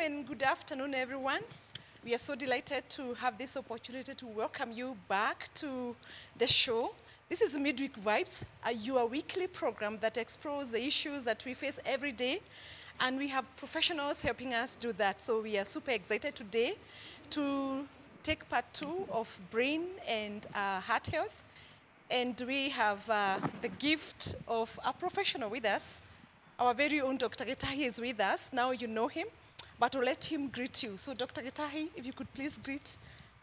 and good afternoon, everyone. We are so delighted to have this opportunity to welcome you back to the show. This is Midweek Vibes, your weekly program that explores the issues that we face every day, and we have professionals helping us do that. So we are super excited today to take part 2 of brain and heart health. And we have the gift of a professional with us. Our very own Dr. Getahi is with us. Now you know him, but we'll let him greet you. So Dr. Getahi, if you could please greet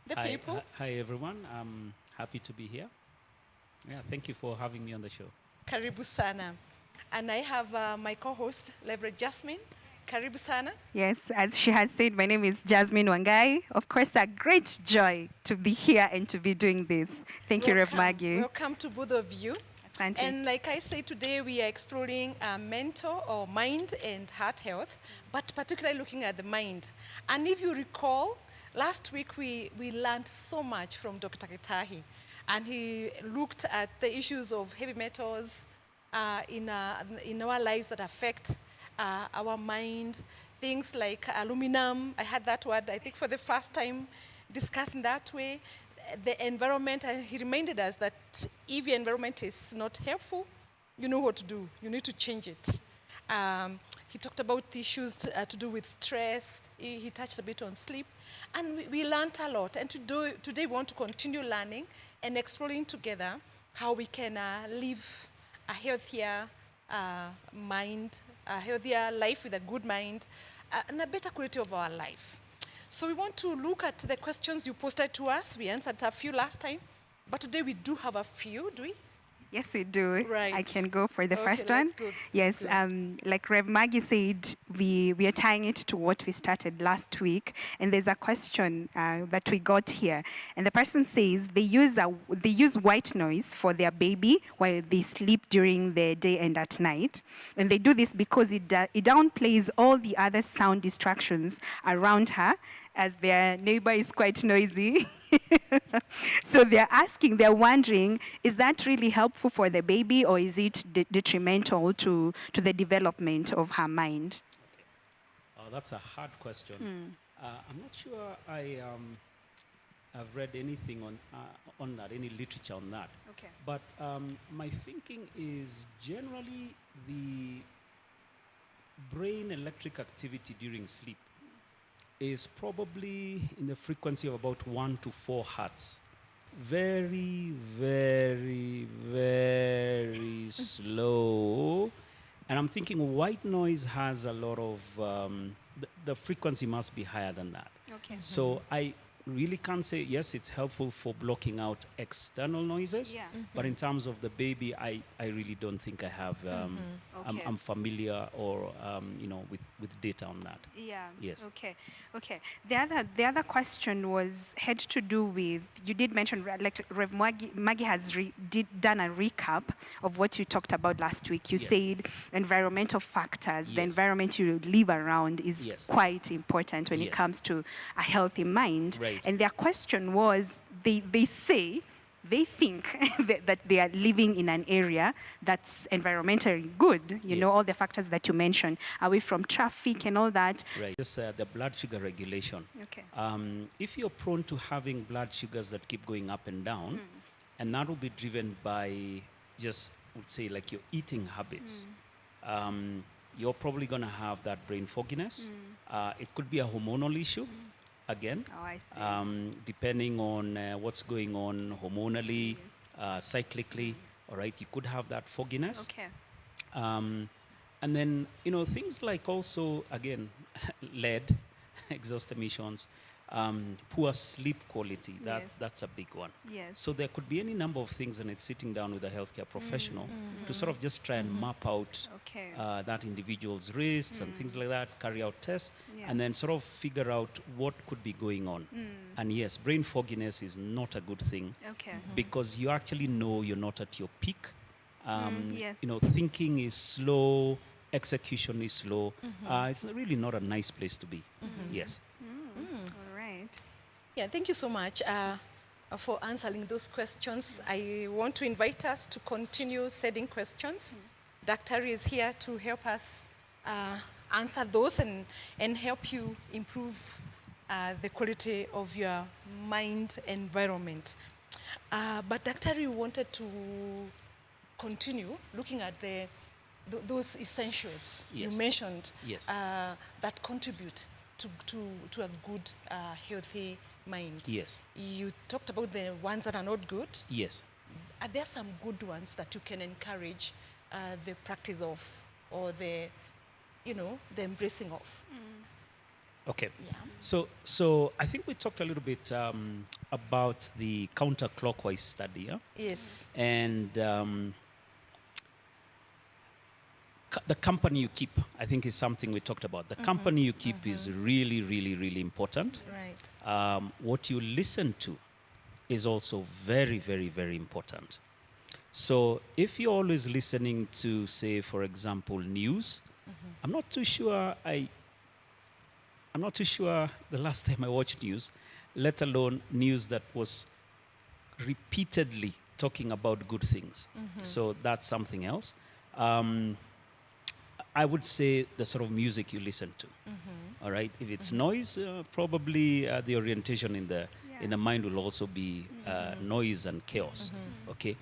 the people. Hi, everyone. I'm happy to be here. Yeah, thank you for having me on the show. Karibu sana. And I have my co-host, Reverend Jasmine. Karibu sana. Yes, as she has said, my name is Jasmine Wangai. Of course, a great joy to be here and to be doing this. Thank you, Rev Maggie. Welcome to both of you. Asante. And like I said, today we are exploring mental or mind and heart health, but particularly looking at the mind. And if you recall, last week we learned so much from Dr. Getahi, and he looked at the issues of heavy metals in our lives that affect our mind, things like aluminum. I had that word, I think, for the first time discussing that way. The environment, and he reminded us that if your environment is not helpful, you know what to do. You need to change it. He talked about issues to do with stress. He touched a bit on sleep. And we learned a lot. And today we want to continue learning and exploring together how we can live a healthier mind, a healthier life with a good mind, and a better quality of our life. So we want to look at the questions you posted to us. We answered a few last time, but today we do have a few, do we? Yes, we do. Right. I can go for the first one. Good. Yes, like Rev Maggie said, we are tying it to what we started last week, and there's a question that we got here, and the person says they use white noise for their baby while they sleep during the day and at night, and they do this because it downplays all the other sound distractions around her, as their neighbor is quite noisy. So they're wondering, is that really helpful for the baby, or is it detrimental to the development of her mind? Okay. That's a hard question. I'm not sure I've read anything on that, any literature on that. Okay. But my thinking is generally the brain electric activity during sleep is probably in the frequency of about 1 to 4 hertz. Very, very, very slow. And I'm thinking white noise has a lot of, the frequency must be higher than that. Okay. So I really can't say, yes, it's helpful for blocking out external noises. Yeah. But in terms of the baby, I really don't think I have, Okay. I'm familiar or, with data on that. Yeah. Yes. Okay. The other question had to do with, you did mention, like Rev Maggie has done a recap of what you talked about last week. You Yes. said environmental factors, the Yes. environment you live around is Yes. quite important when it Yes. comes to a healthy mind. Right. And their question was, they think that they are living in an area that's environmentally good, you know, Yes. all the factors that you mentioned, away from traffic and all that. Right. Just the blood sugar regulation. Okay. If you're prone to having blood sugars that keep going up and down, and that will be driven by just, would say, like your eating habits, you're probably going to have that brain fogginess. It could be a hormonal issue. Again, Oh, I see. depending on what's going on hormonally, cyclically, all right, you could have that fogginess. Okay. And then, things like also, again, lead, exhaust emissions, poor sleep quality, that's a big one. Yes. So there could be any number of things, and it's sitting down with a healthcare professional to sort of just try and map out Okay. that individual's risks and things like that, carry out tests, Yeah. and then sort of figure out what could be going on. And yes, brain fogginess is not a good thing Okay. because you actually know you're not at your peak. Yes. Thinking is slow, execution is slow. It's really not a nice place to be. Yes. All right. Yeah, thank you so much for answering those questions. I want to invite us to continue sending questions. Dr. is here to help us answer those and help you improve the quality of your mind environment. But Dr. We wanted to continue looking at those essentials Yes. you mentioned Yes. that contribute to a good, healthy mind. Yes. You talked about the ones that are not good. Yes. Are there some good ones that you can encourage the practice of, or the embracing of? Okay. Yeah. So I think we talked a little bit about the counterclockwise study, yeah? Yes. And the company you keep, I think, is something we talked about. The company you keep is really, really, really important. Right. What you listen to is also very, very, very important. So if you're always listening to, say, for example, news, I'm not too sure the last time I watched news, let alone news that was repeatedly talking about good things. So that's something else. I would say the sort of music you listen to. All right. If it's noise, probably the orientation in the mind will also be noise and chaos. Okay.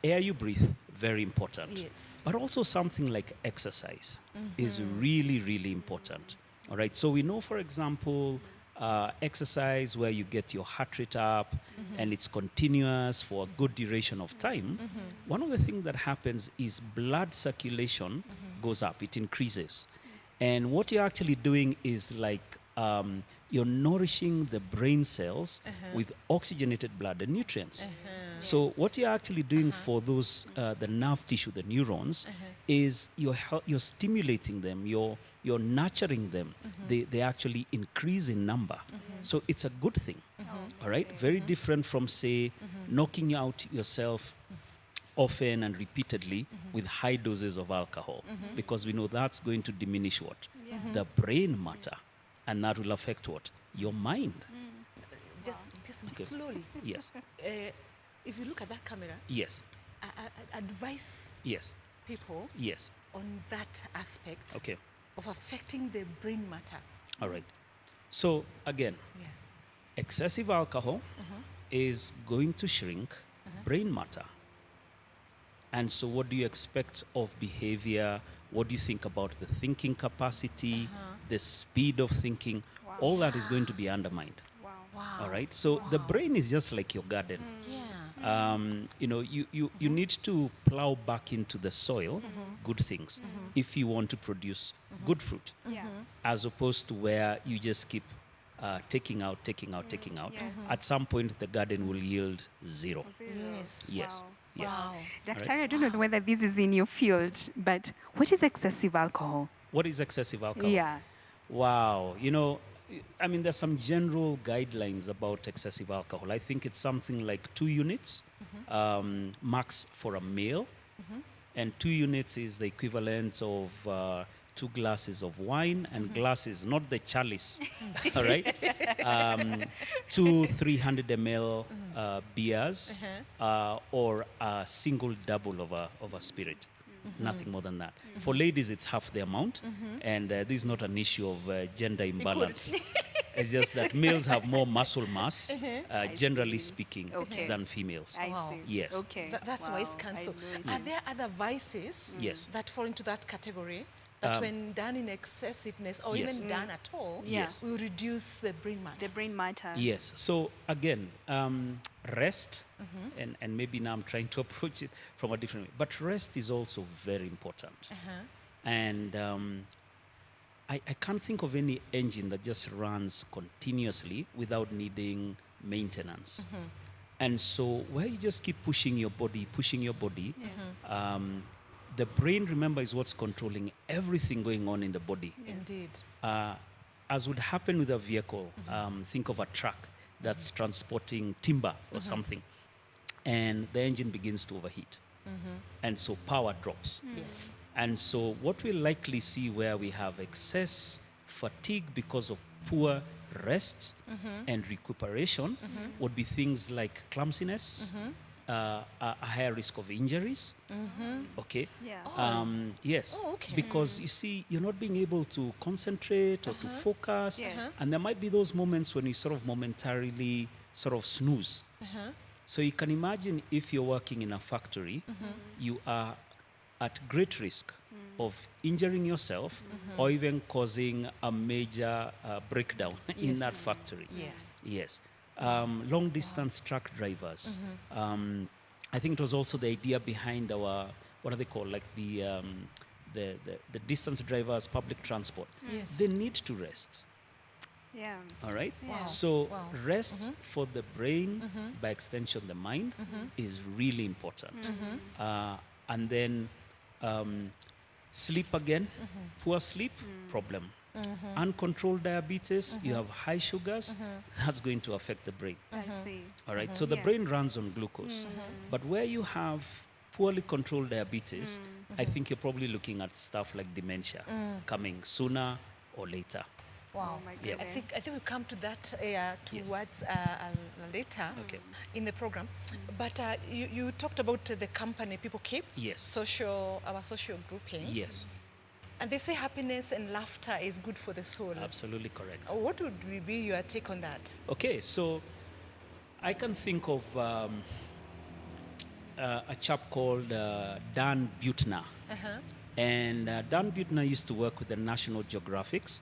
Air you breathe, very important. Yes. But also something like exercise is really, really important. All right. So we know, for example, exercise where you get your heart rate up and it's continuous for a good duration of time. One of the things that happens is blood circulation goes up, it increases. And what you're actually doing is like you're nourishing the brain cells with oxygenated blood and nutrients. So what you're actually doing for those, the nerve tissue, the neurons, is you're stimulating them, you're nurturing them. They actually increase in number. So it's a good thing, all right? Very different from, say, knocking out yourself often and repeatedly with high doses of alcohol, because we know that's going to diminish what? The brain matter, and that will affect what? Your mind. Just Okay. slowly. Yes, If you look at that camera, yes, advise yes, people yes. on that aspect Okay, of affecting the brain matter. all right. So again, Yeah. excessive alcohol is going to shrink brain matter. And so what do you expect of behavior? What do you think about the thinking capacity, the speed of thinking? Wow. All that is going to be undermined. Wow. Wow. All right. So the brain is just like your garden. Yeah. You need to plow back into the soil good things if you want to produce good fruit, Yeah. as opposed to where you just keep taking out. Yes. At some point, the garden will yield zero. Yes. Yes. Wow. Yes. Wow. Dr. I don't know whether this is in your field, but what is excessive alcohol? What is excessive alcohol? Yeah. Wow. I mean, there's some general guidelines about excessive alcohol. I think it's something like 2 units max for a male. And 2 units is the equivalent of 2 glasses of wine, and glasses, not the chalice, all right? 2 300 ml beers or a single double of a spirit. Nothing more than that. For ladies, it's half the amount, and this is not an issue of gender imbalance. It's just that males have more muscle mass, generally speaking, Okay. than females. I Wow. see. Yes. Okay. That's why it's Wow. cancelled. I know it. Are there other vices Yes. that fall into that category that when done in excessiveness or Yes. even done at all, Yeah. Yes. will reduce the brain matter? The brain matter. Yes. So again, rest, and maybe now I'm trying to approach it from a different way, but rest is also very important. And I can't think of any engine that just runs continuously without needing maintenance. And so where you just keep pushing your body, the brain, remember, is what's controlling everything going on in the body. Indeed. As would happen with a vehicle, think of a truck that's transporting timber or something, and the engine begins to overheat. And so power drops. Yes. And so what we'll likely see where we have excess fatigue because of poor rest and recuperation would be things like clumsiness, a higher risk of injuries. Okay. Yeah. Yes. Oh, okay. Because you see, you're not being able to concentrate or to focus, Yes. and there might be those moments when you sort of momentarily sort of snooze. So you can imagine if you're working in a factory, you are at great risk of injuring yourself or even causing a major breakdown in Yes. that factory. Yeah. Yes. Long distance truck drivers. I think it was also the idea behind our, what are they called? Like the distance drivers, public transport. Yes. They need to rest. Yeah. All right. Wow. So Wow. rest for the brain, by extension, the mind, is really important. And then sleep again, poor sleep, problem. Uncontrolled diabetes, you have high sugars, that's going to affect the brain. I see. All right. So the Yeah. brain runs on glucose, but where you have poorly controlled diabetes, I think you're probably looking at stuff like dementia coming sooner or later. Wow. Oh my Yeah. goodness. I think we'll come to that towards later Okay. in the program. But you talked about the company people keep. Yes. Our social groupings. Yes. And they say happiness and laughter is good for the soul. Absolutely correct. What would be your take on that? Okay, so I can think of a chap called Dan Buettner. And Dan Buettner used to work with the National Geographics.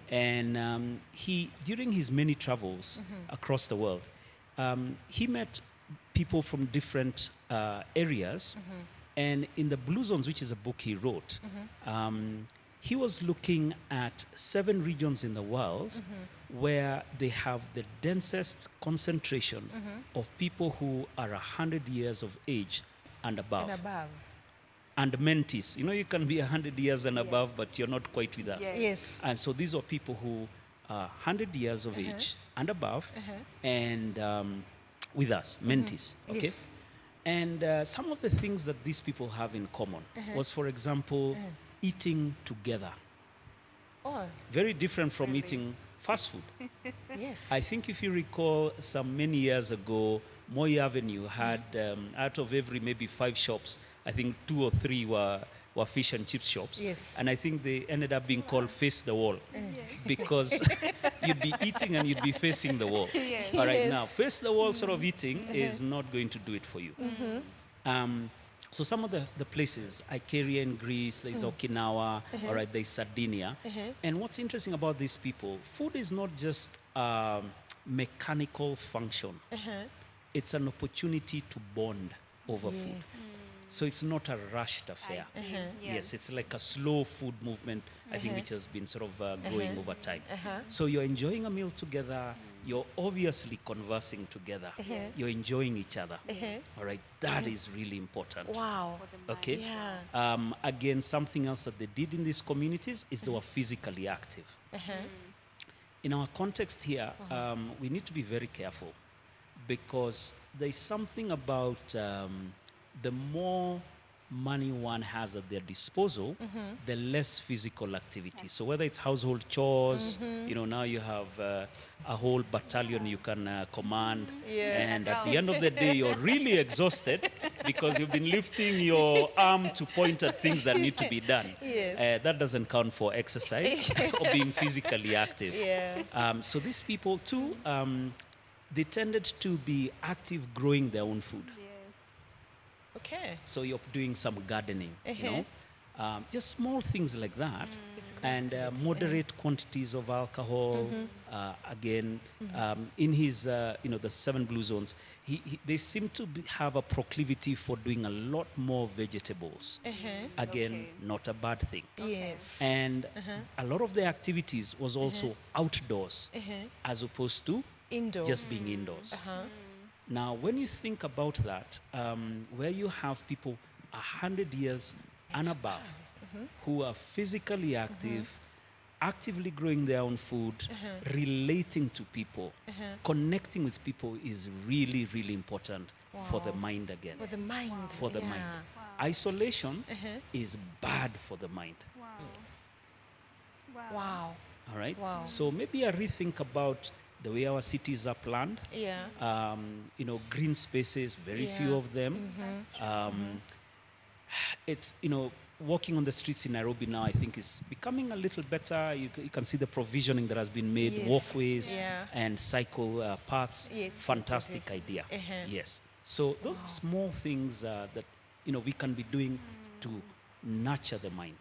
And he, during his many travels across the world, he met people from different areas. And in the Blue Zones, which is a book he wrote, he was looking at 7 regions in the world where they have the densest concentration of people who are 100 years of age and above. And above. And mentees. You know, you can be 100 years and above, but you're not quite with us. Yes. Yes. And so these are people who are 100 years of age and above and with us, mentees. Okay? Yes. And some of the things that these people have in common was, for example, eating together. Oh, Very different from eating fast food. yes. I think if you recall, some many years ago, Moy Avenue had, out of every maybe 5 shops, I think 2 or 3 were fish and chips shops. Yes. And I think they ended up being called Face the Wall because you'd be eating and you'd be facing the wall. Yes. All right, Yes. now, face the wall sort of eating is not going to do it for you. So some of the places, Icaria in Greece, there's Okinawa, all right, there's Sardinia. And what's interesting about these people, food is not just mechanical function. It's an opportunity to bond over food. Yes. So it's not a rushed affair. I see. Yes, it's like a slow food movement, I think, which has been sort of growing over time. So you're enjoying a meal together, you're obviously conversing together, you're enjoying each other. All right, that is really important. Wow. Okay? Yeah. Again, something else that they did in these communities is they were physically active. In our context here, we need to be very careful because there's something about the more money one has at their disposal, the less physical activity. So whether it's household chores, you know, now you have a whole battalion you can command. Yeah. And at the end of the day, you're really exhausted because you've been lifting your arm to point at things that need to be done. Yes. That doesn't count for exercise or being physically active. Yeah. So these people too, they tended to be active growing their own food. Okay. So you're doing some gardening, you know, just small things like that, and moderate quantities of alcohol. Again, in his, you know, the 7 Blue Zones, they seem to have a proclivity for doing a lot more vegetables. Again, Okay. not a bad thing. Yes. And a lot of the activities was also outdoors, as opposed to Indoor. just being indoors. Now, when you think about that, where you have people 100 years and above who are physically active, actively growing their own food, relating to people, connecting with people is really, really important for the mind again. For the mind. For the mind. Isolation is bad for the mind. Wow. All right? Wow. So maybe a rethink about the way our cities are planned. Yeah. You know, green spaces, very few Yeah. of them. It's, you know, walking on the streets in Nairobi now, I think is becoming a little better. You can see the provisioning that has been made, Yes. walkways Yeah. and cycle paths. Yes, yes, Fantastic yes, idea. Uh-huh. Yes. So those are small things that, you know, we can be doing to nurture the mind.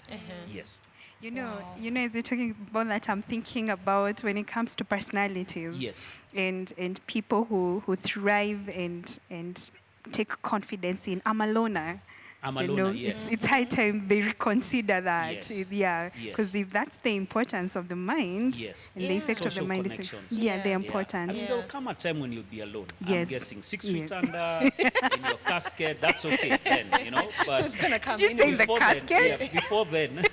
Yes. You know, Wow. you know, as you're talking about that, I'm thinking about when it comes to personalities. Yes. And people who thrive and take confidence in Amalona. I'm You alone, know, yes. it's high time they reconsider that. Yes. Yeah, Yes. because if that's the importance of the mind Yes. and the Yeah. effect of the Social mind, connections. yeah, they're Yeah. important. I mean, Yeah. there'll come a time when you'll be alone. I'm Yes. guessing 6 Yeah. feet under, in your casket, that's okay then, you know. But So it's gonna come you in. say the before then, casket? yes, before then,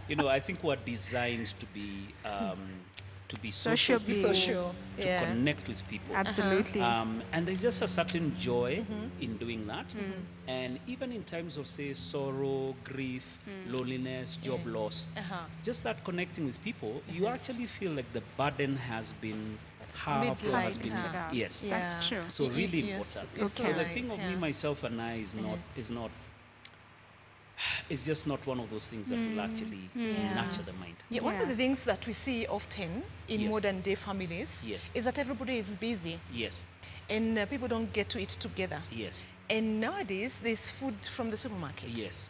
you know, I think we're designed to be social, Sociable. people, Social, to yeah. connect with people. Absolutely. And there's just a certain joy in doing that. And even in times of, say, sorrow, grief, loneliness, job loss, just that connecting with people, you actually feel like the burden has been halved or has been, Lighter. yes. Yeah. That's true. So really important. You're So so the right, thing of me, yeah. myself, and I is not. It's just not one of those things that will actually nurture the mind. Yeah, one of Yeah. the things that we see often in Yes. modern day families Yes. is that everybody is busy Yes, and people don't get to eat together. yes, And nowadays, there's food from the supermarket. yes,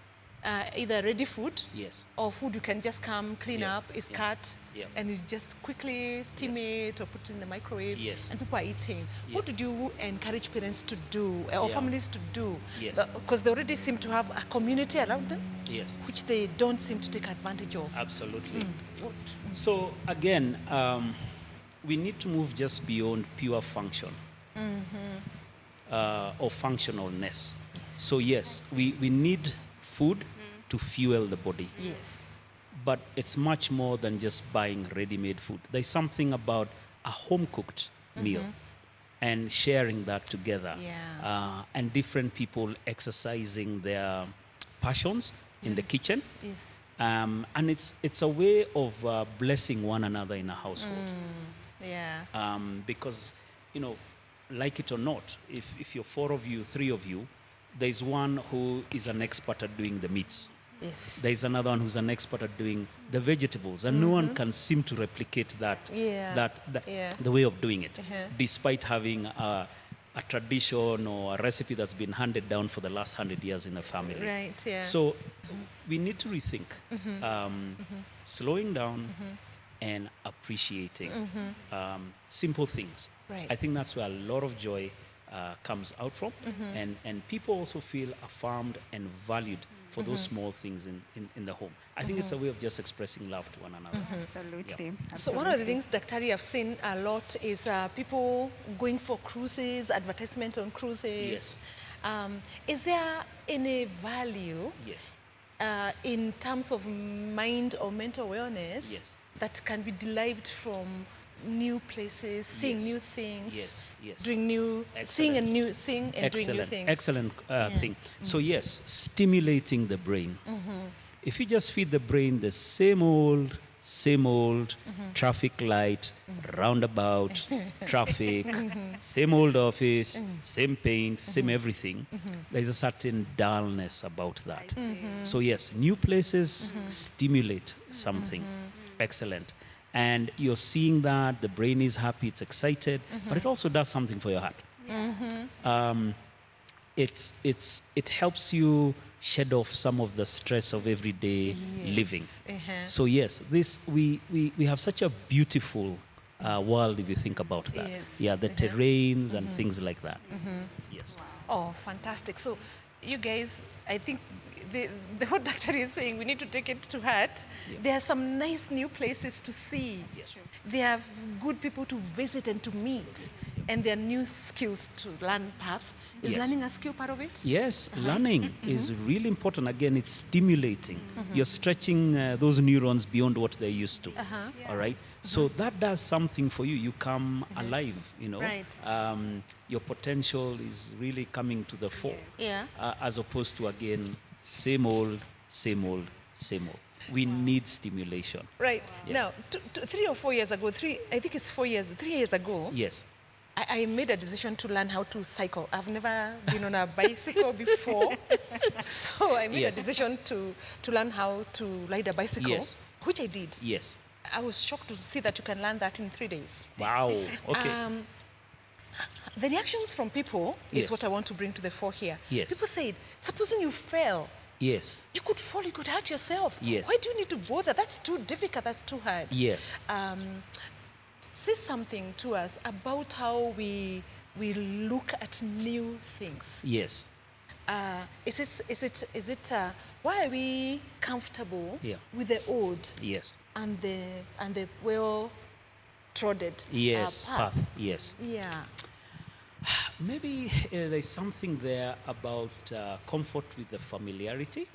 Either ready food yes. or food you can just come, clean Yeah, up, it's yeah, cut, yeah. and you just quickly steam it or put it in the microwave, Yes. and people are eating. Yeah. What do you encourage parents to do, or Yeah. families to do? Yes. Because they already seem to have a community around them, Yes, which they don't seem to take advantage of. absolutely. What? So again, we need to move just beyond pure function or functionalness. So yes, we need food to fuel the body, Yes. but it's much more than just buying ready-made food. There's something about a home-cooked meal and sharing that together, Yeah. and different people exercising their passions in the kitchen. Yes. And it's a way of blessing one another in a household. Yeah. Because, you know, like it or not, if you're 4 of you, 3 of you, there's one who is an expert at doing the meats. Yes. There's another one who's an expert at doing the vegetables, and no one can seem to replicate that, Yeah. Yeah. the way of doing it, Uh-huh. despite having a tradition or a recipe that's been handed down for the last 100 years in the family. Right. Yeah. So we need to rethink, slowing down and appreciating simple things. Right. I think that's where a lot of joy comes out from, and people also feel affirmed and valued for those small things in the home. I think it's a way of just expressing love to one another. Absolutely. So one of the things, Daktari, I've seen a lot is people going for cruises, advertisement on cruises. Yes. Is there any value Yes, in terms of mind or mental wellness Yes. that can be derived from new places, seeing Yes. new things, Yes, yes. doing new, seeing and doing new things? excellent thing. So yes, stimulating the brain. If you just feed the brain the same old traffic light, roundabout, traffic, same old office, same paint, same everything, there's a certain dullness about that. So yes, new places stimulate something. Excellent. And you're seeing that, the brain is happy, it's excited, but it also does something for your heart. It helps you shed off some of the stress of everyday living. So yes, we have such a beautiful world if you think about that. Yes. Yeah, the terrains and things like that. Yes. Oh, fantastic. So you guys, I think the whole doctor is saying we need to take it to heart. Yeah. There are some nice new places to see. Yes. There are good people to visit and to meet. And there are new skills to learn, perhaps. Is Yes. learning a skill part of it? Yes, learning is really important. Again, it's stimulating. You're stretching those neurons beyond what they're used to. All right? So that does something for you. You come alive, you know. Right. Your potential is really coming to the fore. Yeah. As opposed to, again, same old, same old, same old. We need stimulation. Right. Yeah. Now, 3 or 4 years ago, I think it's 3 years ago, Yes. I made a decision to learn how to cycle. I've never been on a bicycle before. So I made Yes. a decision to learn how to ride a bicycle, Yes. which I did. Yes. I was shocked to see that you can learn that in 3 days. Wow. Okay. The reactions from people Yes. is what I want to bring to the fore here. Yes. People said, supposing you fail, Yes. you could fall, you could hurt yourself. Yes. Why do you need to bother? That's too difficult, that's too hard. Yes. Say something to us about how we look at new things. Yes. Why are we comfortable Yeah. with the old Yes. and the well trodden Yes. path? Yes. Yeah. Maybe there's something there about comfort with the familiarity.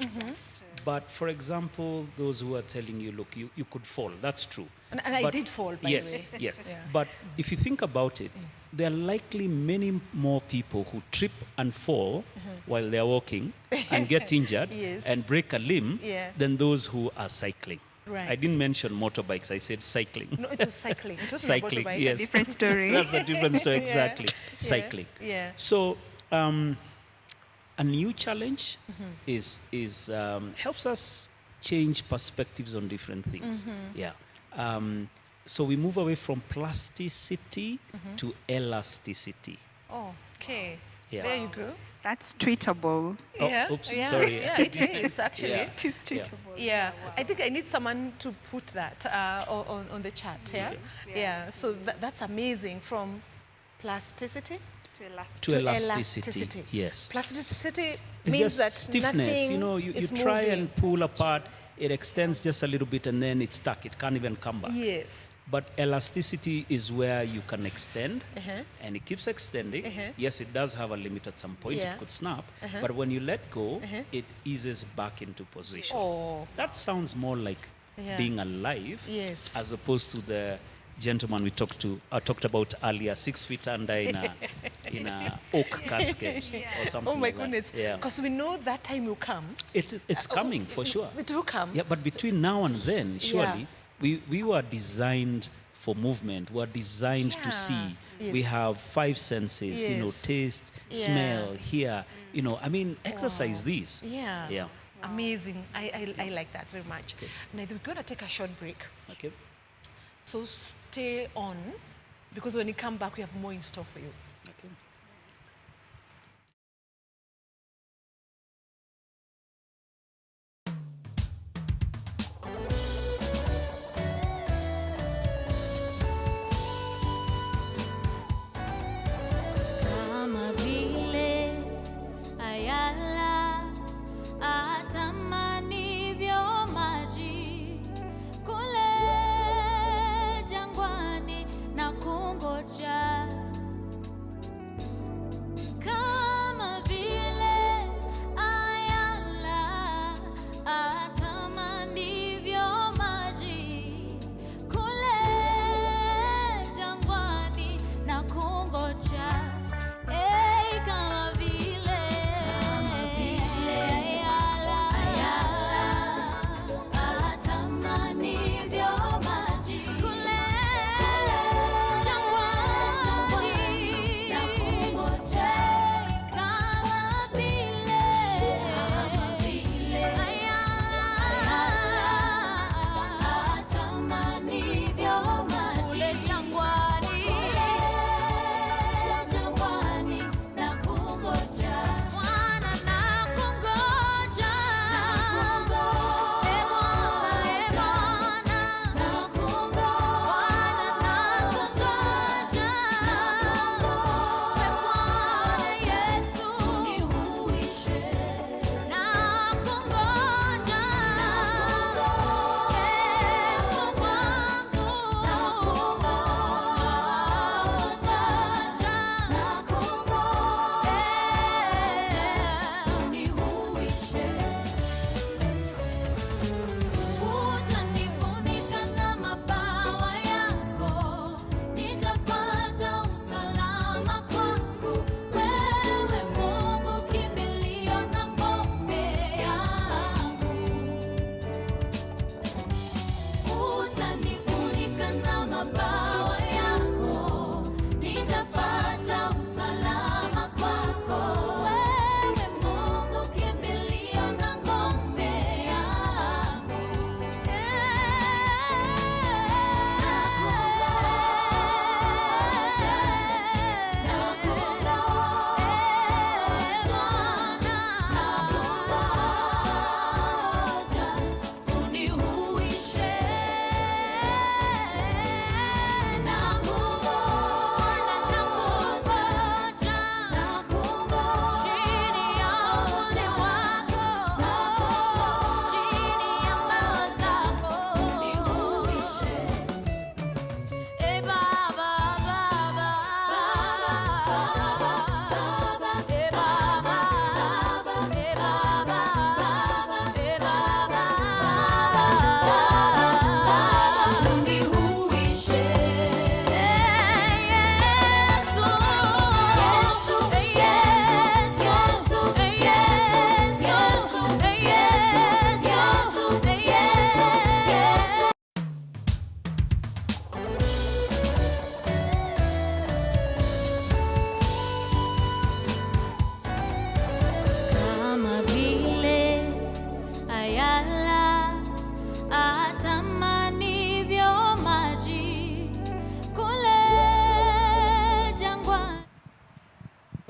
But for example, those who are telling you, look, you could fall. That's true. And I But- did fall, by yes, the way. Yes. Yeah. But if you think about it, there are likely many more people who trip and fall while they're walking and get injured Yes. and break a limb Yeah. than those who are cycling. Right. I didn't mention motorbikes, I said cycling. No, it was cycling. It wasn't a Cycling, motorbike. yes. Different story. That's a different story, Yeah. exactly. Yeah. Cycling. Yeah. So a new challenge helps us change perspectives on different things. Yeah. So we move away from plasticity to elasticity. Oh, okay. Yeah. There you go. That's treatable. Oh, Yeah. oops, yeah. sorry. Yeah, it is actually. Yeah. It is treatable. Yeah, I think I need someone to put that on the chat. Yeah, Okay. yeah. So that's amazing. From plasticity To elasticity. Yes. Plasticity It's means just that stiffness. nothing You know, you is try moving. and pull apart, it extends just a little bit and then it's stuck. It can't even come back. Yes. But elasticity is where you can extend and it keeps extending. Yes, it does have a limit at some point, Yeah. it could snap. But when you let go, it eases back into position. Oh. That sounds more like Yeah. being alive Yes. as opposed to the gentleman we talked about earlier, 6 feet under in a oak casket or something Oh my like that. goodness. Yeah. Because we know that time will come. It's coming for sure. It will come. Yeah, but between now and then, surely, we were designed for movement. We're designed to Yeah. see. Yes. We have 5 senses, you know, Yes. taste, Yeah. smell, hear. You know, I mean, exercise these. Yeah. Yeah. Amazing. I like that very much. Now we're going to take a short break. Okay. So stay on, because when you come back, we have more in store for you. Okay. Kama vile ayala atamanivyo maji kule jangwani na kungoja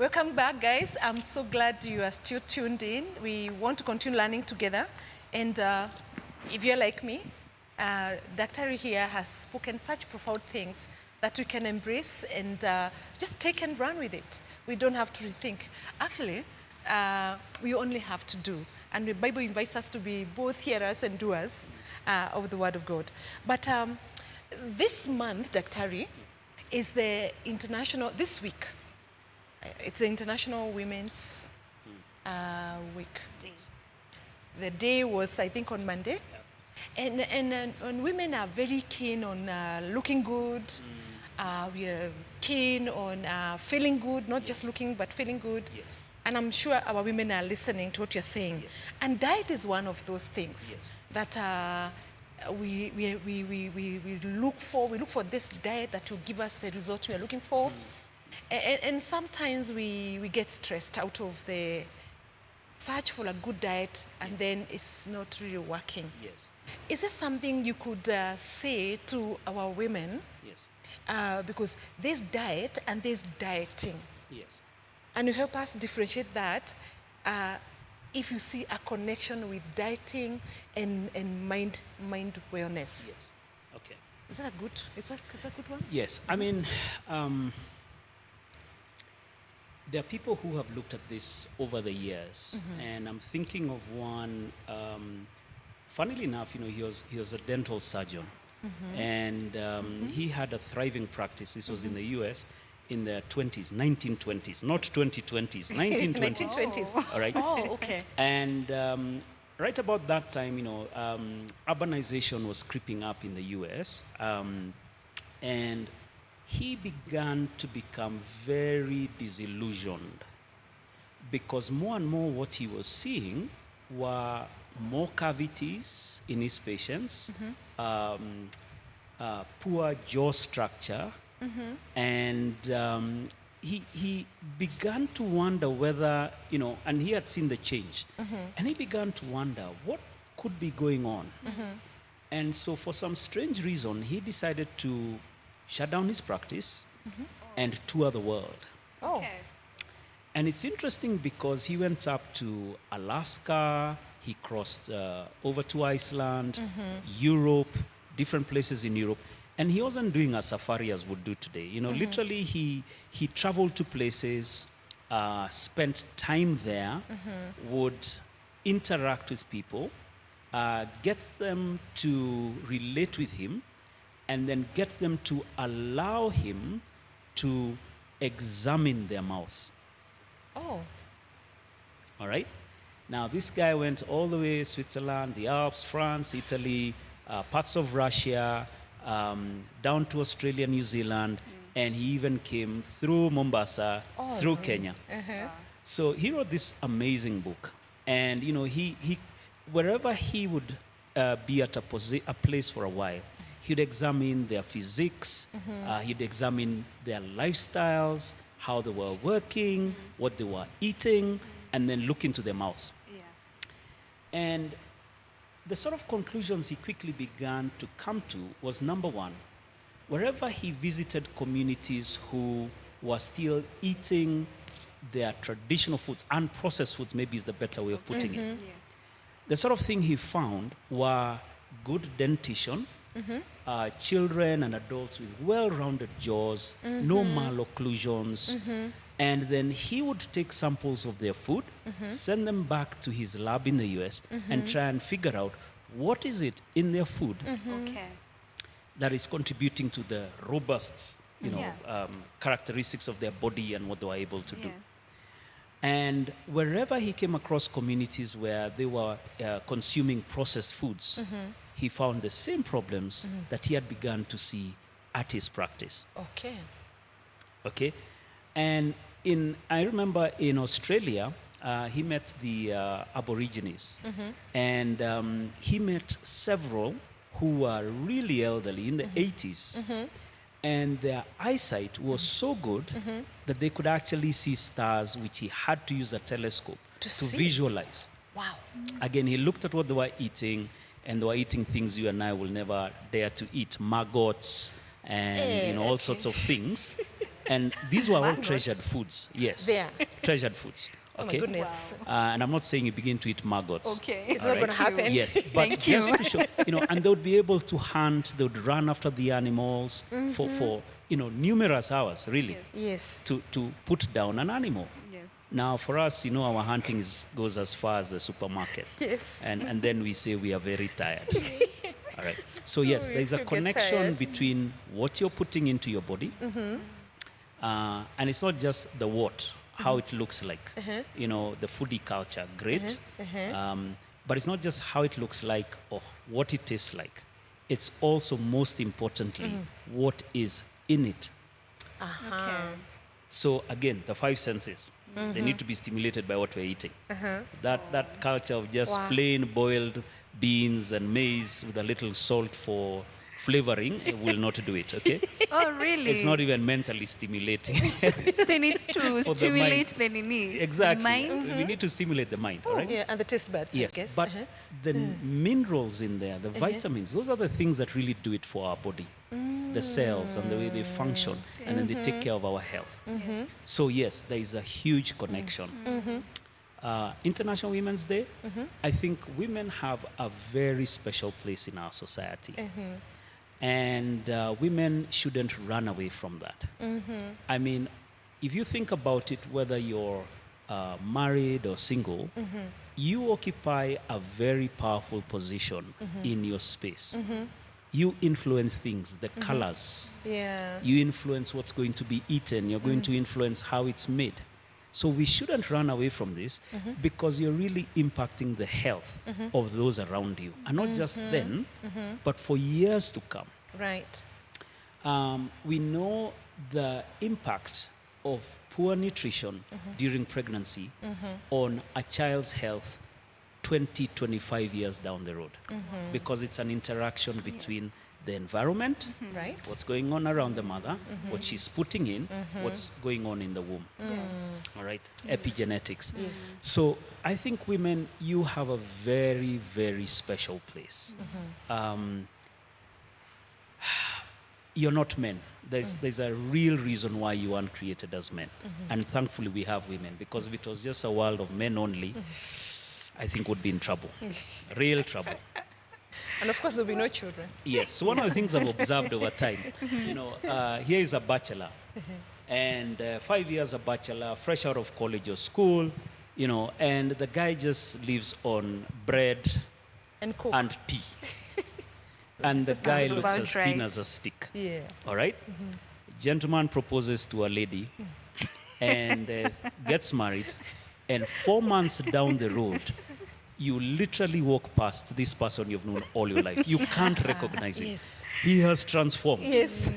Welcome back, guys. I'm so glad you are still tuned in. We want to continue learning together. And if you're like me, Dr. here has spoken such profound things that we can embrace and just take and run with it. We don't have to rethink. Actually, we only have to do. And the Bible invites us to be both hearers and doers of the Word of God. But this month, Dr. is the international, this week, it's the International Women's Week. The day was, I think, on Monday. And women are very keen on looking good. We are keen on feeling good, not just looking, but feeling good. Yes. And I'm sure our women are listening to what you're saying. Yes. And diet is one of those things Yes. that we look for. We look for this diet that will give us the results we are looking for. And sometimes we get stressed out of the search for a good diet, and then it's not really working. Yes. Is there something you could say to our women? Yes. Because there's diet and there's dieting. Yes. And you help us differentiate that if you see a connection with dieting and mind wellness. Yes. Okay. Is that a good one? Yes. I mean, there are people who have looked at this over the years, and I'm thinking of one. Funnily enough, he was a dental surgeon, and he had a thriving practice. This was in the U.S. in the 1920s, not 2020s, 1920s. 1920s. All right. Oh, okay. And right about that time, urbanization was creeping up in the U.S. And he began to become very disillusioned because more and more what he was seeing were more cavities in his patients, poor jaw structure, and he began to wonder whether, and he had seen the change, and he began to wonder what could be going on. And so for some strange reason, he decided to shut down his practice and tour the world. Oh. Okay. And it's interesting because he went up to Alaska, he crossed over to Iceland, Europe, different places in Europe. And he wasn't doing a safari as would do today. Literally he traveled to places, spent time there, would interact with people, get them to relate with him, and then get them to allow him to examine their mouths. Oh. All right? Now, this guy went all the way Switzerland, the Alps, France, Italy, parts of Russia, down to Australia, New Zealand, and he even came through Mombasa, through Kenya. So he wrote this amazing book. And, he wherever he would be at a place for a while, he'd examine their physiques, he'd examine their lifestyles, how they were working, what they were eating, and then look into their mouths. Yeah. And the sort of conclusions he quickly began to come to was, number one, wherever he visited communities who were still eating their traditional foods, unprocessed foods maybe is the better way of putting it, Yes. the sort of thing he found were good dentition, children and adults with well-rounded jaws, no malocclusions, and then he would take samples of their food, send them back to his lab in the US, and try and figure out what is it in their food Okay. that is contributing to the robust, Yeah. characteristics of their body and what they were able to do. Yes. And wherever he came across communities where they were consuming processed foods, he found the same problems that he had begun to see at his practice. Okay. Okay? And I remember in Australia, he met the Aborigines. And he met several who were really elderly in the 80s. And their eyesight was so good that they could actually see stars, which he had to use a telescope To to see? visualize. Wow. Again, he looked at what they were eating, and they were eating things you and I will never dare to eat, maggots and all sorts of things. And these were all treasured foods. Yes. There. Treasured foods. Oh my Okay. goodness. And I'm not saying you begin to eat maggots. Okay. It's All not right. going to happen. Yes, but Thank you. just to show, and they would be able to hunt, they would run after the animals for numerous hours, really, Yes. to put down an animal. Yes. Now, for us, our hunting goes as far as the supermarket. Yes. And then we say we are very tired. All right. So, yes, we there's a used to get connection tired. between what you're putting into your body, and it's not just the what, how it looks like. The foodie culture, great. But it's not just how it looks like or what it tastes like. It's also, most importantly, what is in it. Okay. So again, the five senses, they need to be stimulated by what we're eating. That culture of just Wow. plain boiled beans and maize with a little salt for flavoring, it will not do it, okay? Oh, really? It's not even mentally stimulating. So it needs to For the stimulate mind. the nini. Exactly. Mind. We need to stimulate the mind, all right? Yeah, and the taste buds, Yes, I guess. but the minerals in there, the vitamins, those are the things that really do it for our body. The cells and the way they function, and then they take care of our health. So yes, there is a huge connection. International Women's Day, I think women have a very special place in our society. And women shouldn't run away from that. I mean, if you think about it, whether you're married or single, you occupy a very powerful position in your space. You influence things, the colors. Yeah. You influence what's going to be eaten. You're going to influence how it's made. So we shouldn't run away from this because you're really impacting the health of those around you. And not just then, but for years to come. Right. We know the impact of poor nutrition during pregnancy on a child's health 20, 25 years down the road. Because it's an interaction between the environment, Right. what's going on around the mother, what she's putting in, what's going on in the womb. All right, epigenetics. Yes. So I think women, you have a very, very special place. You're not men. There's a real reason why you weren't created as men. And thankfully we have women, because if it was just a world of men only, I think we'd be in trouble. Real trouble. And of course, there'll be no children. Yes. So one of the things I've observed over time, here is a bachelor, and 5 years a bachelor, fresh out of college or school, and the guy just lives on bread And cook. and tea. And the guy sounds looks about as thin right. as a stick. Yeah. All right? Gentleman proposes to a lady and gets married, and 4 months down the road, you literally walk past this person you've known all your life. You can't recognize him. Yes. He has transformed. Yes.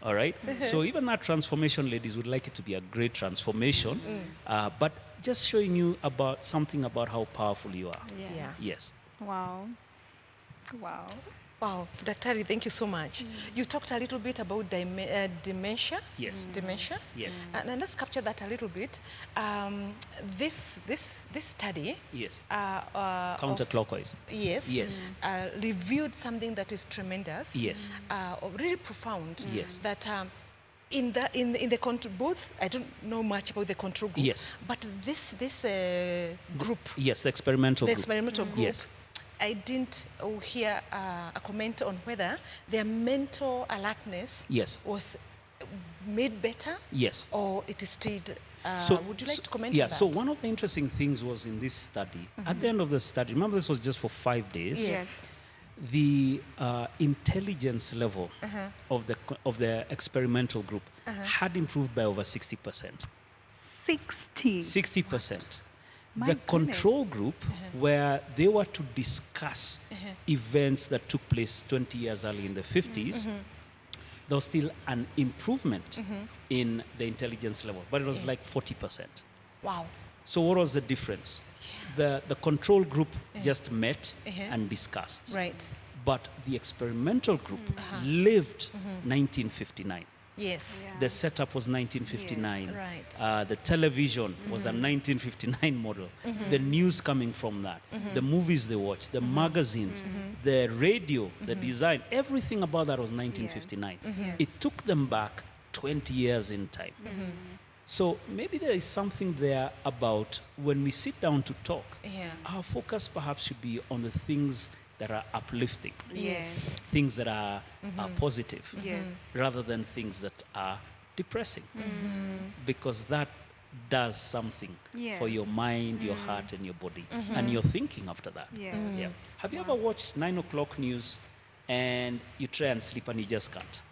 All right? So even that transformation, ladies, would like it to be a great transformation, but just showing you about something about how powerful you are. Yeah. Yes. Wow. Wow. Wow, Daktari, thank you so much. You talked a little bit about dementia. Yes. Dementia. Yes. And let's capture that a little bit. This study. Yes. Of- Counterclockwise. Yes. Yes. Reviewed something that is tremendous. Yes. Really profound. Yes. That in the both, I don't know much about the control group. Yes. But this group, Yes, the experimental the group. experimental group. Yes. I didn't hear a comment on whether their mental alertness Yes. was made better Yes. or it stayed. Would you like to comment yeah, on that? so one of the interesting things was in this study, at the end of the study, remember this was just for 5 days? Yes. The intelligence level of the experimental group had improved by over 60%. 60. 60%. My The goodness. control group, where they were to discuss events that took place 20 years early in the 50s, there was still an improvement in the intelligence level, but it was like 40%. Wow. So what was the difference? The control group just met and discussed. Right. But the experimental group lived 1959. Yes. Yeah. The setup was 1959. Yes, right. The television was a 1959 model. The news coming from that, the movies they watched, the magazines, the radio, the design, everything about that was 1959. It took them back 20 years in time. So maybe there is something there about when we sit down to talk, Yeah. our focus perhaps should be on the things that are uplifting, Yes. things that are positive, Yes. rather than things that are depressing. Because that does something for Yes. your mind, your heart, and your body, and your thinking after that. Yes. Yeah. Have you ever watched 9 o'clock news and you try and sleep and you just can't?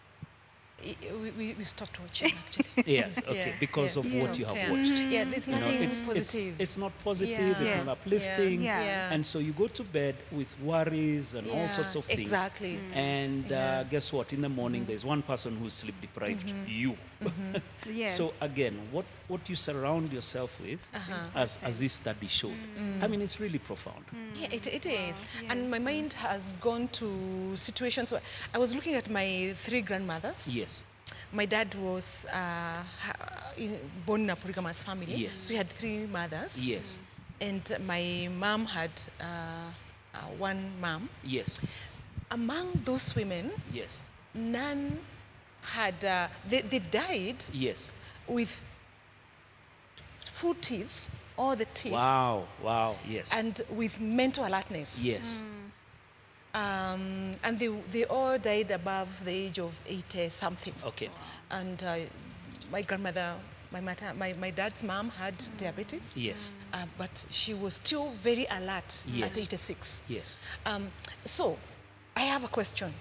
We stopped watching, actually. Yes, okay, Yeah, because yeah. of We what you stopped, have yeah. watched. Yeah, there's You know, nothing it's positive. it's not positive, Yeah. it's Yes. not uplifting. Yeah. Yeah. And so you go to bed with worries and all Yeah, sorts of things. exactly. And Yeah. guess what? In the morning, there's one person who's sleep deprived, you. Yes. So again, what you surround yourself with, as this study showed, I mean, it's really profound. Yeah, it is. And my mind has gone to situations where I was looking at my 3 grandmothers. Yes, My dad was born in a polygamous family. Yes. So he had 3 mothers. yes, And my mom had one mom. yes, Among those women, yes, none had, they died yes. with full teeth, all the teeth, Wow, wow, yes, and with mental alertness. yes, And they all died above the age of 80 something. okay, And my grandmother, my dad's mom had diabetes, yes, but she was still very alert Yes. at 86. yes, So I have a question.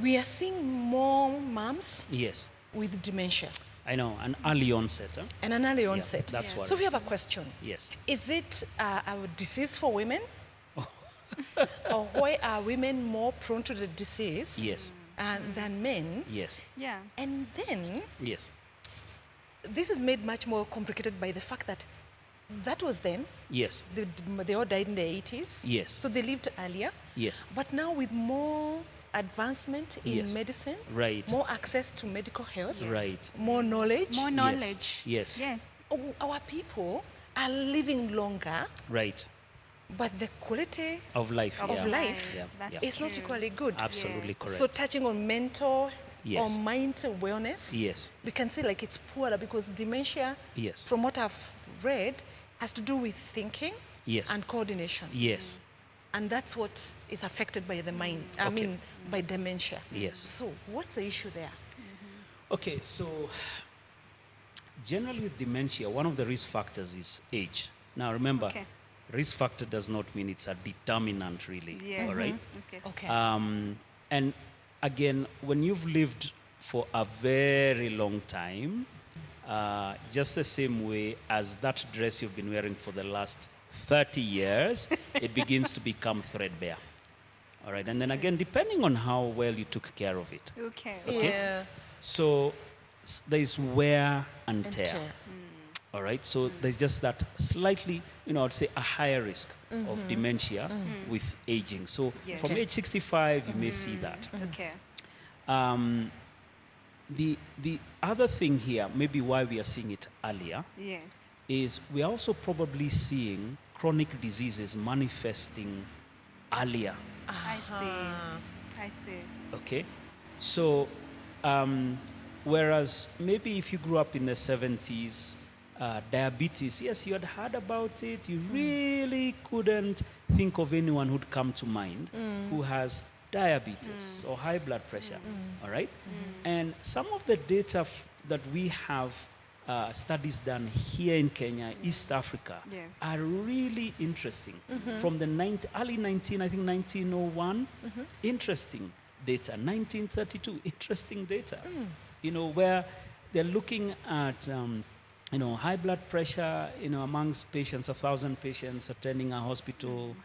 We are seeing more moms yes. with dementia I know, an early onset, huh? and an early Yeah, onset. that's Yes. what. So we have a question. Yes. Is it a disease for women? Or why are women more prone to the disease Yes. than men? Yes. Yeah. And then Yes. this is made much more complicated by the fact that that was then. Yes. They all died in the 80s. Yes. So they lived earlier. Yes. But now with more advancement in Yes. medicine, Right. more access to medical health, Right. more knowledge, More knowledge. Yes. Yes. our people are living longer, Right. but the quality Of life. Of yeah. life. Yeah. That's yeah. is not true. equally good. Absolutely Yes. correct. So touching on mental Yes. or mind wellness, Yes. we can see like it's poorer because dementia, Yes. from what I've read, has to do with thinking Yes. and coordination. Yes. And that's what is affected by the mind, I Okay. mean, by dementia. Yes. So what's the issue there? Okay, so generally with dementia, one of the risk factors is age. Now remember, Okay. risk factor does not mean it's a determinant really. Yeah. All right. Okay. Okay. And again, when you've lived for a very long time, just the same way as that dress you've been wearing for the last 30 years, it begins to become threadbare. All right. And then again, depending on how well you took care of it. Okay. Yeah. So there is wear and And tear. tear. All right. So there's just that slightly, I'd say a higher risk of dementia with aging. So Yes. from Okay. age 65, you may see that. Okay. The other thing here, maybe why we are seeing it earlier, Yes. is we are also probably seeing chronic diseases manifesting earlier. I see. I see. Okay, so whereas maybe if you grew up in the 70s, diabetes, yes, you had heard about it, you really couldn't think of anyone who'd come to mind who has diabetes or high blood pressure, all right? And some of the data that we have studies done here in Kenya, East Africa, Yes. are really interesting. From the early 1901, interesting data. 1932, interesting data. Where they're looking at, high blood pressure, amongst patients, 1,000 patients attending a hospital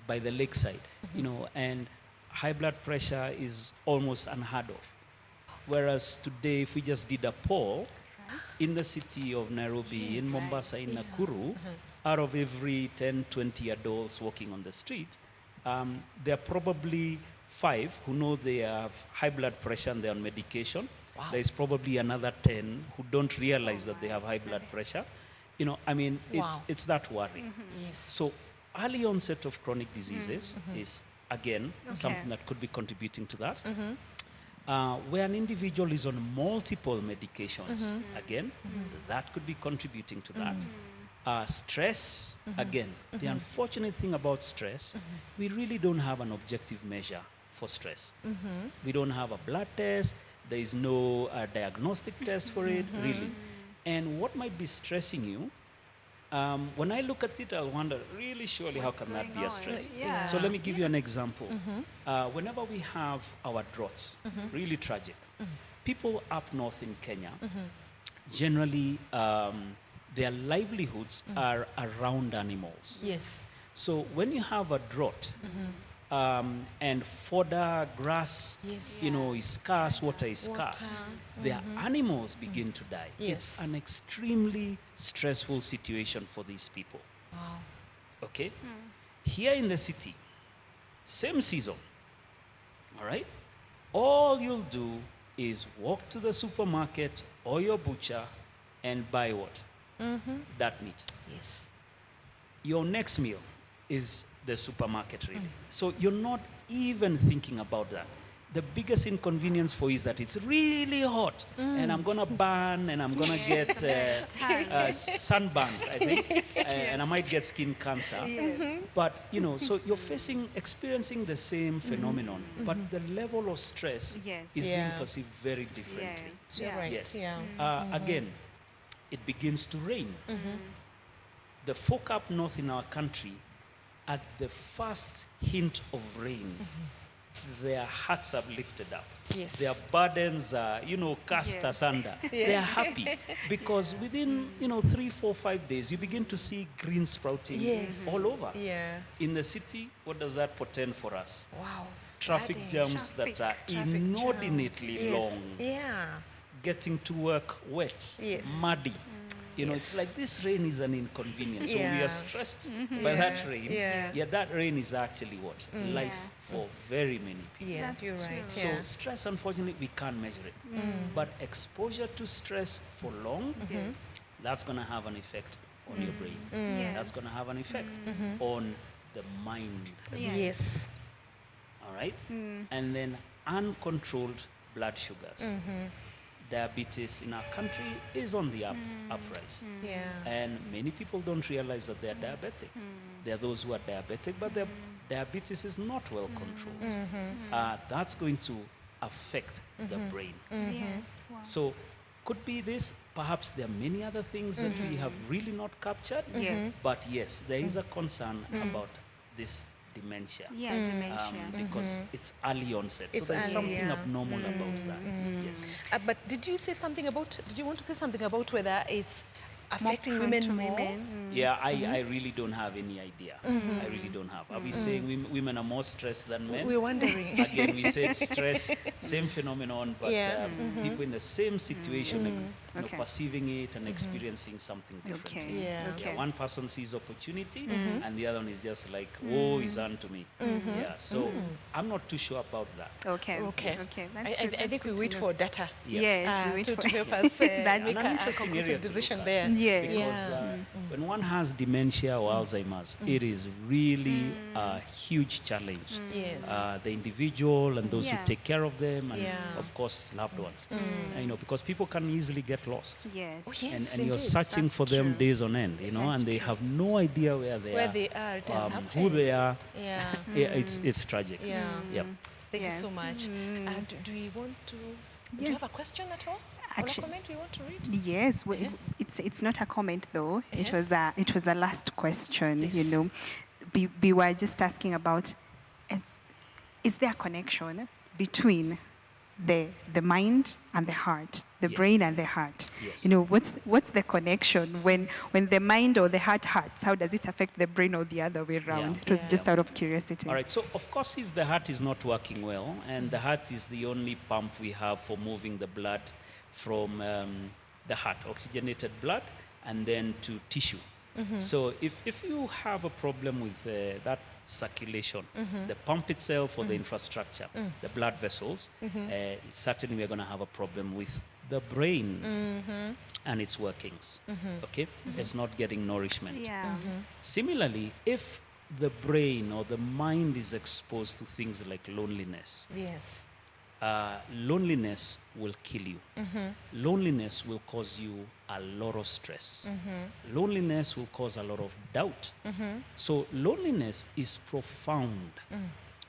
by the lakeside, and high blood pressure is almost unheard of. Whereas today, if we just did a poll, in the city of Nairobi, in Mombasa, in Nakuru, out of every 10, 20 adults walking on the street, there are probably 5 who know they have high blood pressure and they're on medication. Wow. There's probably another 10 who don't realize that they have high blood pressure. Wow. It's that worrying. Yes. So early onset of chronic diseases is, again, something that could be contributing to that. Where an individual is on multiple medications, again, that could be contributing to that. Stress, again, the unfortunate thing about stress, we really don't have an objective measure for stress. We don't have a blood test, there is no diagnostic test for it, really. And what might be stressing you, when I look at it, I'll wonder, really, surely, how can that be a stress? Yeah. So let me give you an example. Whenever we have our droughts, really tragic, people up north in Kenya, generally, their livelihoods are around animals. Yes. So when you have a drought, and fodder, grass, Yes. is scarce, water is scarce, their animals begin to die. Yes. It's an extremely stressful situation for these people. Wow. Okay? Here in the city, same season, all right? All you'll do is walk to the supermarket or your butcher and buy what? That meat. Yes. Your next meal is the supermarket, really. So you're not even thinking about that. The biggest inconvenience for you is that it's really hot, and I'm gonna burn, and I'm gonna get sunburned, I think, and I might get skin cancer. But so you're experiencing the same phenomenon, but the level of stress Yes. is Yeah. being perceived very differently. Yes. You're right. Yes. Yeah. Again, it begins to rain. The folk up north in our country, at the first hint of rain, their hearts have lifted up. Yes. Their burdens are, cast Yes. asunder. They are happy because within, 3, 4, 5 days, you begin to see green sprouting Yes. all over. Yeah. In the city, what does that portend for us? Wow. Traffic Flooding. jams that are Traffic jam. inordinately Yes. long. Yeah. Getting to work wet, Yes. muddy. Yes. It's like this rain is an inconvenience. So we Yeah. are stressed by Yeah. that rain. Yeah. That rain is actually what? Life for very many people. Yeah. That's You're true. right. So Yeah. stress, unfortunately, we can't measure it. But exposure to stress for long, Yes. that's going to have an effect on your brain. Yes. That's going to have an effect on the mind. Yes. All right? And then uncontrolled blood sugars. Diabetes in our country is on the uprise. Yeah. And many people don't realize that they're diabetic. There are those who are diabetic, but their diabetes is not well controlled. That's going to affect the brain. Yes. Wow. So could be this, perhaps there are many other things that we have really not captured. Yes. But yes, there is a concern about this dementia. Yeah, dementia. Because it's early onset. It's so there's early, something yeah. abnormal about that. Yes. But did you want to say something about whether it's More affecting prone women to more? women. Yeah, I really don't have any idea. I really don't have. Are we saying women are more stressed than men? We're wondering. Again, we said stress, same phenomenon, but Yeah. people in the same situation, Okay. perceiving it and experiencing something different. Okay. Yeah. Okay. One person sees opportunity, and the other one is just like, woe is unto me. Yeah, so I'm not too sure about that. Okay. Okay. Okay. I, That's I, good. I think we wait for data Yeah. Yes. we wait to for- help us That's make an a interesting area conclusive to look decision at. there. Yeah. Because Yeah. when one has dementia or Alzheimer's, it is really a huge challenge. Yes. The individual and those Yeah. who take care of them, and Yeah. of course loved ones. Because people can easily get lost, Yes. Oh, yes, and you're indeed. searching That's for them true. days on end, and they have no idea where they Where are, they are, it has who they happened. are. Yeah. Yeah, it's tragic. Yeah. Yep. Thank Yes. you so much. Do we want to? Do Yeah. you have a question at all? Or a Actu- comment we want to read? Yes, Yeah. it's not a comment though. It Yeah. was a last question. Yes. We were just asking about is there a connection between the mind and the heart, the Yes. brain and the heart? Yes. What's the connection when the mind or the heart hurts? How does it affect the brain or the other way around? Yeah. It was Yeah. just out of curiosity. All right, so of course, if the heart is not working well, and the heart is the only pump we have for moving the blood from the heart, oxygenated blood, and then to tissue. So if you have a problem with that circulation, the pump itself or the infrastructure, the blood vessels, certainly we're going to have a problem with the brain and its workings. Okay? It's not getting nourishment. Yeah. Similarly, if the brain or the mind is exposed to things like loneliness, Yes. loneliness will kill you. Loneliness will cause you a lot of stress. Loneliness will cause a lot of doubt. So loneliness is profound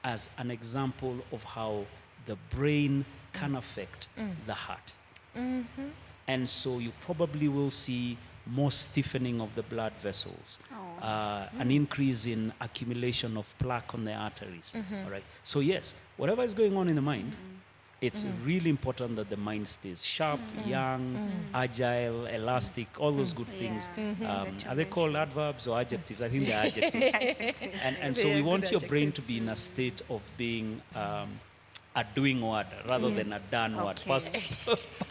as an example of how the brain can affect the heart. And so you probably will see more stiffening of the blood vessels, an increase in accumulation of plaque on the arteries. All right. So yes, whatever is going on in the mind, it's really important that the mind stays sharp, young, agile, elastic, all those good things. Are they called adverbs or adjectives? I think they're adjectives. And so They we are want good your brain to adjectives. be in a state of being a doing word rather than a done word. Okay. Past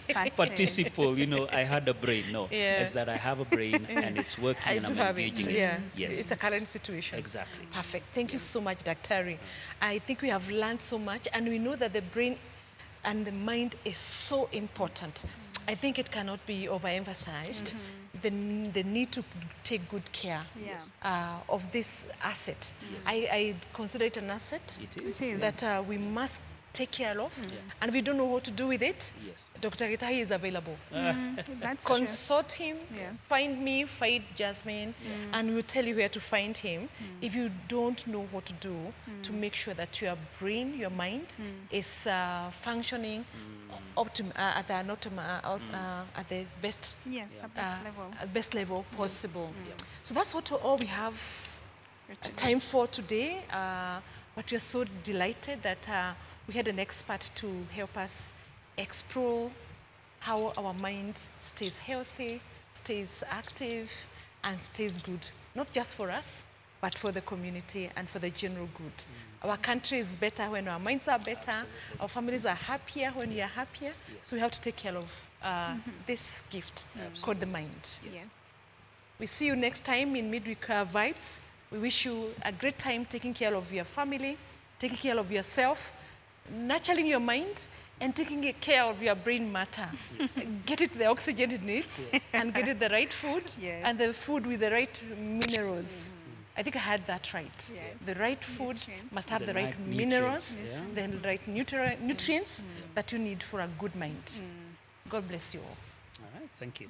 Past participle, I had a brain. No, Yeah. it's that I have a brain and it's working I and do I'm have it. engaging Yeah. it. Yes. It's a current situation. Exactly. Perfect. Thank you so much, Dr. I think we have learned so much, and we know that the brain and the mind is so important. I think it cannot be overemphasized. The need to take good care of this asset. I consider it an asset It is. It is. that we must take care of, and we don't know what to do with it. Yes. Dr. Gitahi is available. That's true. Consult him, Yes. find me, find Jasmine, and we'll tell you where to find him if you don't know what to do to make sure that your brain, your mind is functioning at the best Yes, at best level. at best level possible. So that's all we have time for today. But we're so delighted that we had an expert to help us explore how our mind stays healthy, stays active, and stays good, not just for us, but for the community and for the general good. Our country is better when our minds are better, our families are happier when we are happier, so we have to take care of this gift called the mind. Yes. We see you next time in Midweek Vibes. We wish you a great time taking care of your family, taking care of yourself, nurturing your mind, and taking care of your brain matter. Get it the oxygen it needs, and get it the right food, Yes. and the food with the right minerals. I think I had that right. Yes. The right food Nutrients. must have The the right right minerals, nutrients, the right nutrients that you need for a good mind. God bless you all. All right. Thank you.